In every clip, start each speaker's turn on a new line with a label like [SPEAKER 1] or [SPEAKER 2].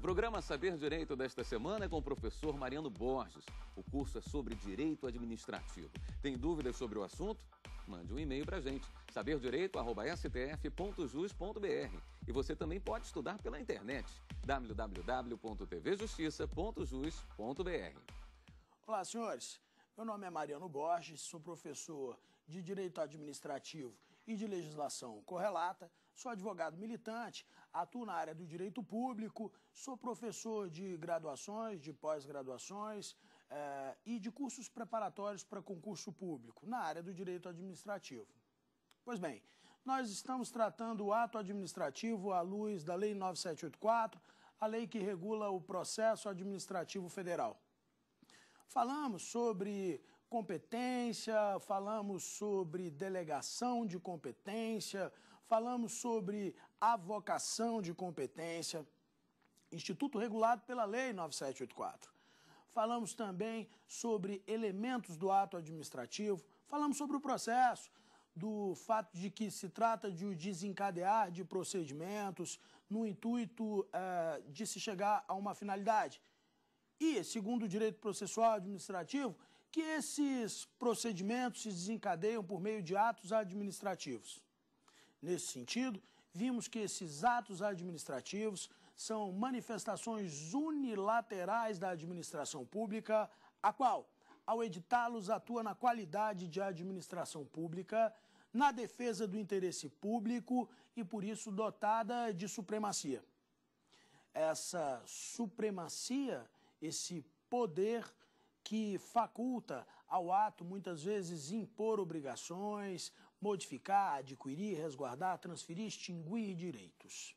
[SPEAKER 1] programa Saber Direito desta semana é com o professor Mariano Borges. O curso é sobre Direito Administrativo. Tem dúvidas sobre o assunto? Mande um e-mail para a gente, saberdireito@stf.jus.br. E você também pode estudar pela internet, www.tvjustiça.jus.br.
[SPEAKER 2] Olá, senhores. Meu nome é Mariano Borges, sou professor de Direito Administrativo e de Legislação Correlata, sou advogado militante, atuo na área do direito público, sou professor de graduações, de pós-graduações e de cursos preparatórios para concurso público na área do direito administrativo. Pois bem, nós estamos tratando o ato administrativo à luz da Lei 9784, a lei que regula o processo administrativo federal. Falamos sobre competência, falamos sobre delegação de competência, falamos sobre avocação de competência, instituto regulado pela Lei 9784. Falamos também sobre elementos do ato administrativo, falamos sobre o processo, do fato de que se trata de o desencadear de procedimentos no intuito de se chegar a uma finalidade. E, segundo o direito processual administrativo, que esses procedimentos se desencadeiam por meio de atos administrativos. Nesse sentido, vimos que esses atos administrativos são manifestações unilaterais da administração pública, a qual, ao editá-los, atua na qualidade de administração pública, na defesa do interesse público e, por isso, dotada de supremacia. Essa supremacia, esse poder que faculta ao ato, muitas vezes, impor obrigações, modificar, adquirir, resguardar, transferir, extinguir direitos.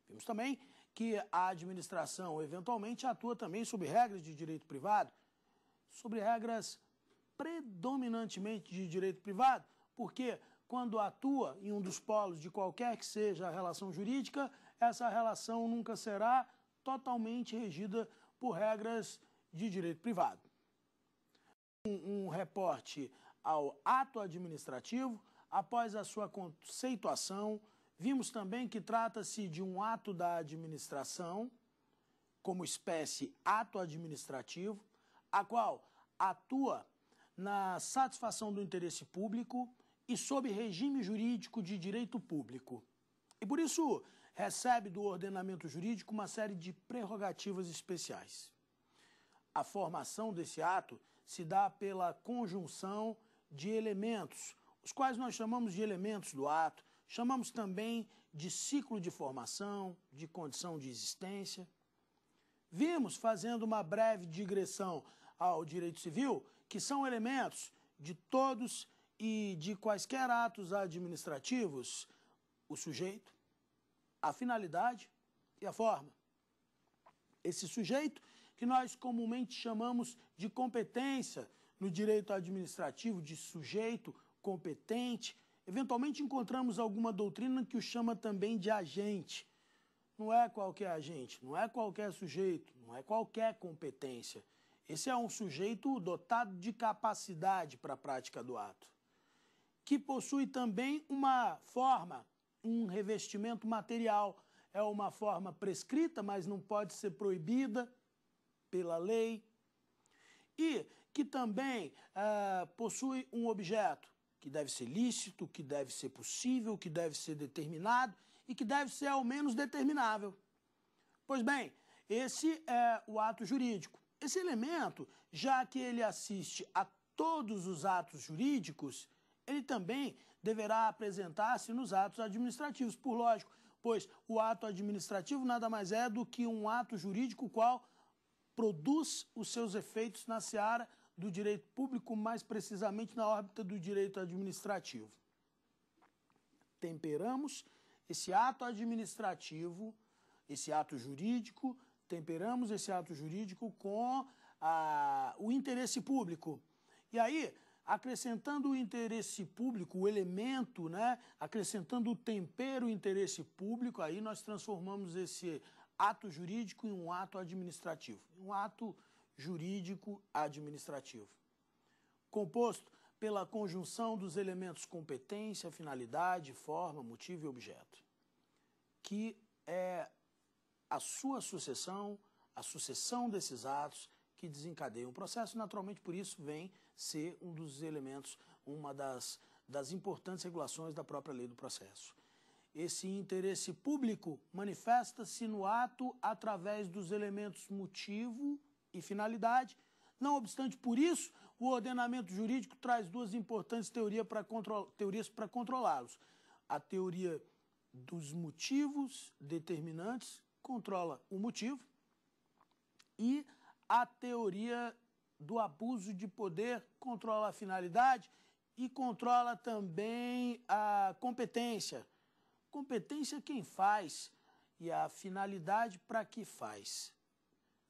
[SPEAKER 2] Vimos também que a administração, eventualmente, atua também sob regras de direito privado, sobre regras predominantemente de direito privado, porque quando atua em um dos polos de qualquer que seja a relação jurídica, essa relação nunca será totalmente regida por regras de direito privado. Um reporte ao ato administrativo, após a sua conceituação, vimos também que trata-se de um ato da administração, como espécie ato administrativo, a qual atua na satisfação do interesse público e sob regime jurídico de direito público. E por isso recebe do ordenamento jurídico uma série de prerrogativas especiais. A formação desse ato se dá pela conjunção de elementos, os quais nós chamamos de elementos do ato, chamamos também de ciclo de formação, de condição de existência. Vimos, fazendo uma breve digressão ao direito civil, que são elementos de todos e de quaisquer atos administrativos, o sujeito, a finalidade e a forma. Esse sujeito que nós comumente chamamos de competência no direito administrativo, de sujeito competente. Eventualmente encontramos alguma doutrina que o chama também de agente. Não é qualquer agente, não é qualquer sujeito, não é qualquer competência. Esse é um sujeito dotado de capacidade para a prática do ato, que possui também uma forma, um revestimento material. É uma forma prescrita, mas não pode ser proibida pela lei, e que também possui um objeto que deve ser lícito, que deve ser possível, que deve ser determinado e que deve ser ao menos determinável. Pois bem, esse é o ato jurídico. Esse elemento, já que ele assiste a todos os atos jurídicos, ele também deverá apresentar-se nos atos administrativos, por lógico, pois o ato administrativo nada mais é do que um ato jurídico qual produz os seus efeitos na seara do direito público, mais precisamente na órbita do direito administrativo. Temperamos esse ato administrativo, esse ato jurídico, temperamos esse ato jurídico com o interesse público. E aí, acrescentando o interesse público, o elemento, acrescentando o tempero interesse público, aí nós transformamos esse ato jurídico em um ato administrativo, um ato jurídico administrativo, composto pela conjunção dos elementos competência, finalidade, forma, motivo e objeto, que é a sua sucessão, a sucessão desses atos que desencadeiam o processo. Naturalmente, por isso, vem ser um dos elementos, uma das importantes regulações da própria lei do processo. Esse interesse público manifesta-se no ato através dos elementos motivo e finalidade. Não obstante, por isso, o ordenamento jurídico traz duas importantes teorias para controlá-los. A teoria dos motivos determinantes controla o motivo e a teoria do abuso de poder controla a finalidade e controla também a competência. Competência quem faz e a finalidade para que faz.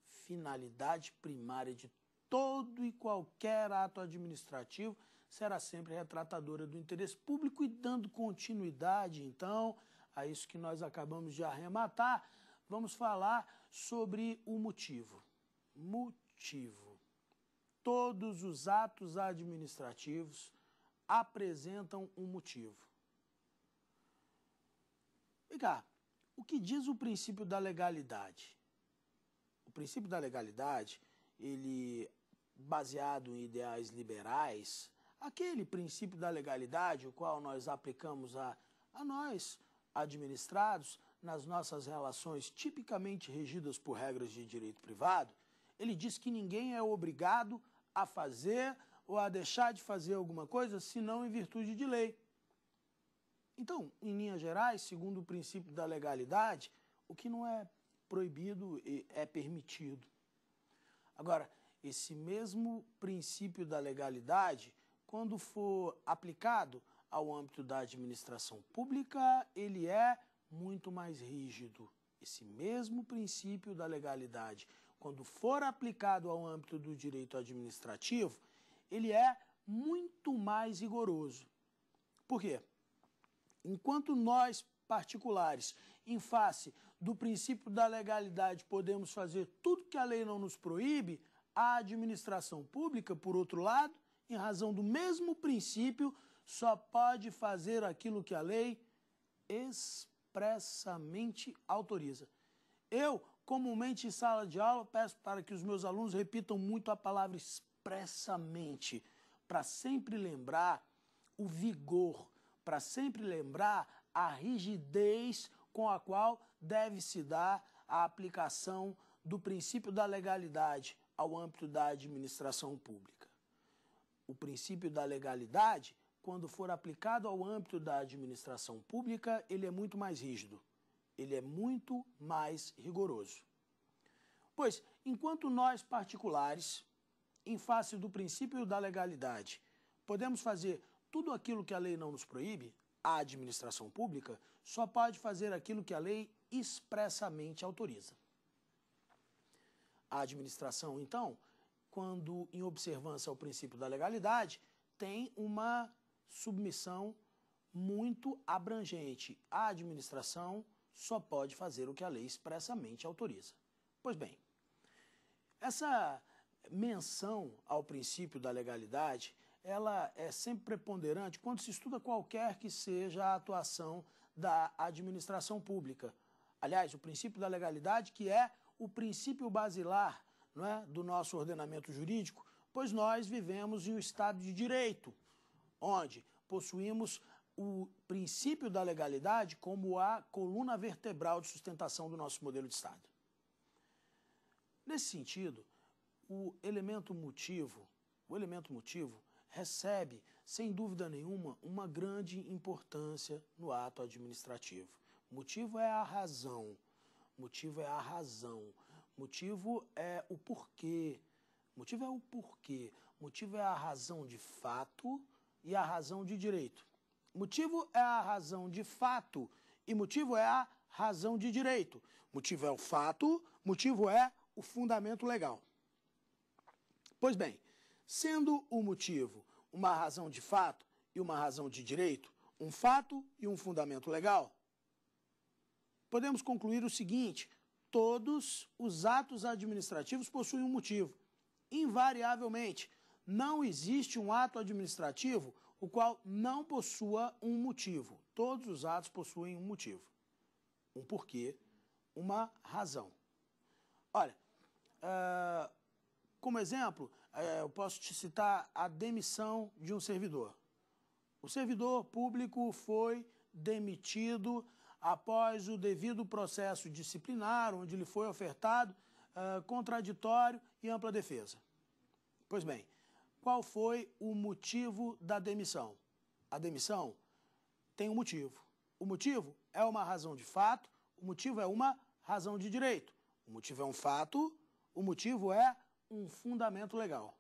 [SPEAKER 2] Finalidade primária de todo e qualquer ato administrativo será sempre retratadora do interesse público e dando continuidade, então, a isso que nós acabamos de arrematar, vamos falar sobre o motivo. Motivo. Todos os atos administrativos apresentam um motivo. Vem cá, o que diz o princípio da legalidade? O princípio da legalidade, ele, baseado em ideais liberais, aquele princípio da legalidade, o qual nós aplicamos a nós, administrados, nas nossas relações tipicamente regidas por regras de direito privado, ele diz que ninguém é obrigado a fazer ou a deixar de fazer alguma coisa, senão em virtude de lei. Então, em linhas gerais, segundo o princípio da legalidade, o que não é proibido é permitido. Agora, esse mesmo princípio da legalidade, quando for aplicado ao âmbito da administração pública, ele é muito mais rígido. Esse mesmo princípio da legalidade, quando for aplicado ao âmbito do direito administrativo, ele é muito mais rigoroso. Por quê? Enquanto nós, particulares, em face do princípio da legalidade, podemos fazer tudo que a lei não nos proíbe, a administração pública, por outro lado, em razão do mesmo princípio, só pode fazer aquilo que a lei expressamente autoriza. Eu, comumente em sala de aula, peço para que os meus alunos repitam muito a palavra expressamente, para sempre lembrar o vigor, para sempre lembrar a rigidez com a qual deve se dar a aplicação do princípio da legalidade ao âmbito da administração pública. O princípio da legalidade, quando for aplicado ao âmbito da administração pública, ele é muito mais rígido, ele é muito mais rigoroso. Pois, enquanto nós particulares, em face do princípio da legalidade, podemos fazer tudo aquilo que a lei não nos proíbe, a administração pública só pode fazer aquilo que a lei expressamente autoriza. A administração, então, quando em observância ao princípio da legalidade, tem uma submissão muito abrangente. A administração só pode fazer o que a lei expressamente autoriza. Pois bem, essa menção ao princípio da legalidade, ela é sempre preponderante quando se estuda qualquer que seja a atuação da administração pública. Aliás, o princípio da legalidade, que é o princípio basilar, não é, do nosso ordenamento jurídico, pois nós vivemos em um Estado de Direito, onde possuímos o princípio da legalidade como a coluna vertebral de sustentação do nosso modelo de Estado. Nesse sentido, o elemento motivo recebe, sem dúvida nenhuma, uma grande importância no ato administrativo. Motivo é a razão, motivo é a razão, motivo é o porquê, motivo é a razão de fato e a razão de direito. Motivo é a razão de fato e motivo é a razão de direito. Motivo é o fato, motivo é o fundamento legal. Pois bem, sendo o motivo uma razão de fato e uma razão de direito, um fato e um fundamento legal, podemos concluir o seguinte: todos os atos administrativos possuem um motivo. Invariavelmente, não existe um ato administrativo o qual não possua um motivo. Todos os atos possuem um motivo, um porquê, uma razão. Olha, como exemplo, eu posso te citar a demissão de um servidor. O servidor público foi demitido após o devido processo disciplinar, onde lhe foi ofertado contraditório e ampla defesa. Pois bem, qual foi o motivo da demissão? A demissão tem um motivo. O motivo é uma razão de fato, o motivo é uma razão de direito. O motivo é um fato, o motivo é um fundamento legal.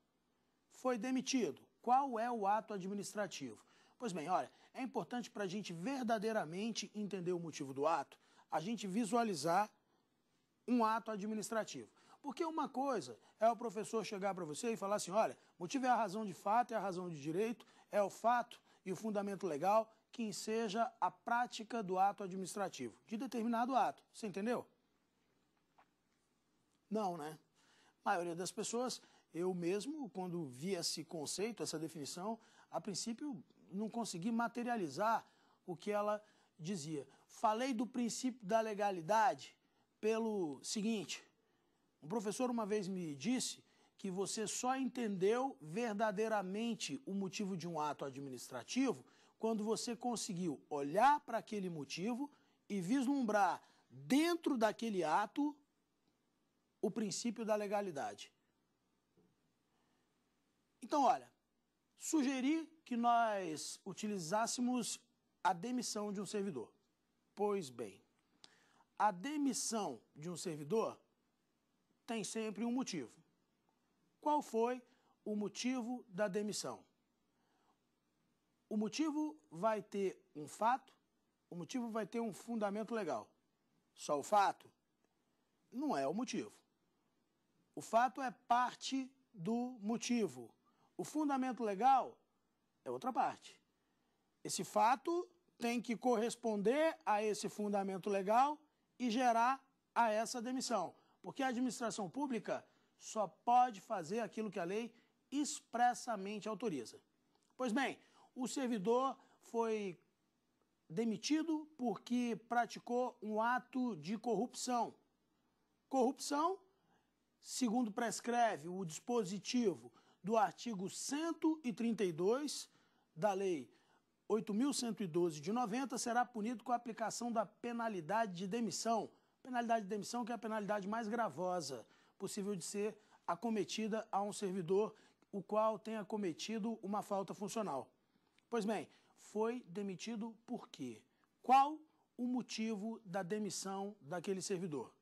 [SPEAKER 2] Foi demitido. Qual é o ato administrativo? Pois bem, olha, é importante para a gente verdadeiramente entender o motivo do ato, a gente visualizar um ato administrativo. Porque uma coisa é o professor chegar para você e falar assim, olha, motivo é a razão de fato, é a razão de direito, é o fato e o fundamento legal que enseja a prática do ato administrativo, de determinado ato. Você entendeu? Não, né? A maioria das pessoas, eu mesmo, quando vi esse conceito, essa definição, a princípio não consegui materializar o que ela dizia. Falei do princípio da legalidade pelo seguinte, um professor uma vez me disse que você só entendeu verdadeiramente o motivo de um ato administrativo quando você conseguiu olhar para aquele motivo e vislumbrar dentro daquele ato o princípio da legalidade. Então, olha, sugeri que nós utilizássemos a demissão de um servidor. Pois bem, a demissão de um servidor tem sempre um motivo. Qual foi o motivo da demissão? O motivo vai ter um fato, o motivo vai ter um fundamento legal. Só o fato não é o motivo. O fato é parte do motivo. O fundamento legal é outra parte. Esse fato tem que corresponder a esse fundamento legal e gerar a essa demissão. Porque a administração pública só pode fazer aquilo que a lei expressamente autoriza. Pois bem, o servidor foi demitido porque praticou um ato de corrupção. Corrupção, segundo prescreve o dispositivo do artigo 132 da Lei 8.112 de 90, será punido com a aplicação da penalidade de demissão. Penalidade de demissão que é a penalidade mais gravosa possível de ser acometida a um servidor o qual tenha cometido uma falta funcional. Pois bem, foi demitido por quê? Qual o motivo da demissão daquele servidor?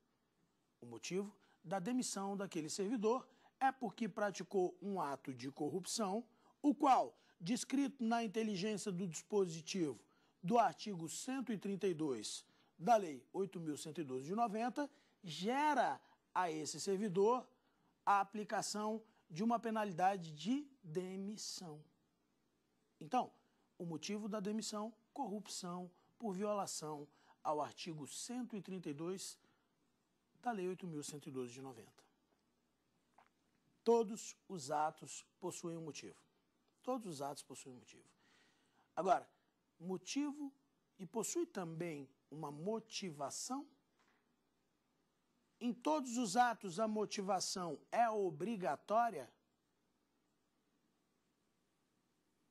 [SPEAKER 2] O motivo da demissão daquele servidor é porque praticou um ato de corrupção, o qual, descrito na inteligência do dispositivo do artigo 132 da Lei 8.112 de 90, gera a esse servidor a aplicação de uma penalidade de demissão. Então, o motivo da demissão, corrupção por violação ao artigo 132 da Lei 8.112 de 90. Todos os atos possuem um motivo. Todos os atos possuem um motivo. Agora, motivo e possui também uma motivação? Em todos os atos a motivação é obrigatória?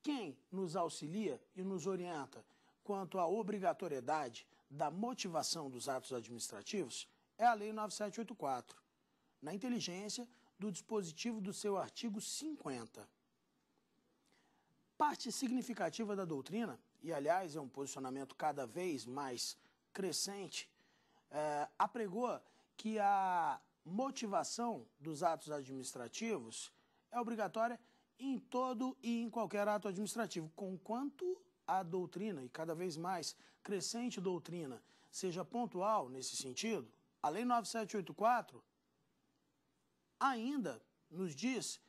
[SPEAKER 2] Quem nos auxilia e nos orienta quanto à obrigatoriedade da motivação dos atos administrativos é a Lei 9784, na inteligência do dispositivo do seu artigo 50. Parte significativa da doutrina, e aliás é um posicionamento cada vez mais crescente, apregou que a motivação dos atos administrativos é obrigatória em todo e em qualquer ato administrativo, conquanto a doutrina, e cada vez mais crescente doutrina, seja pontual nesse sentido, a Lei 9784 ainda nos diz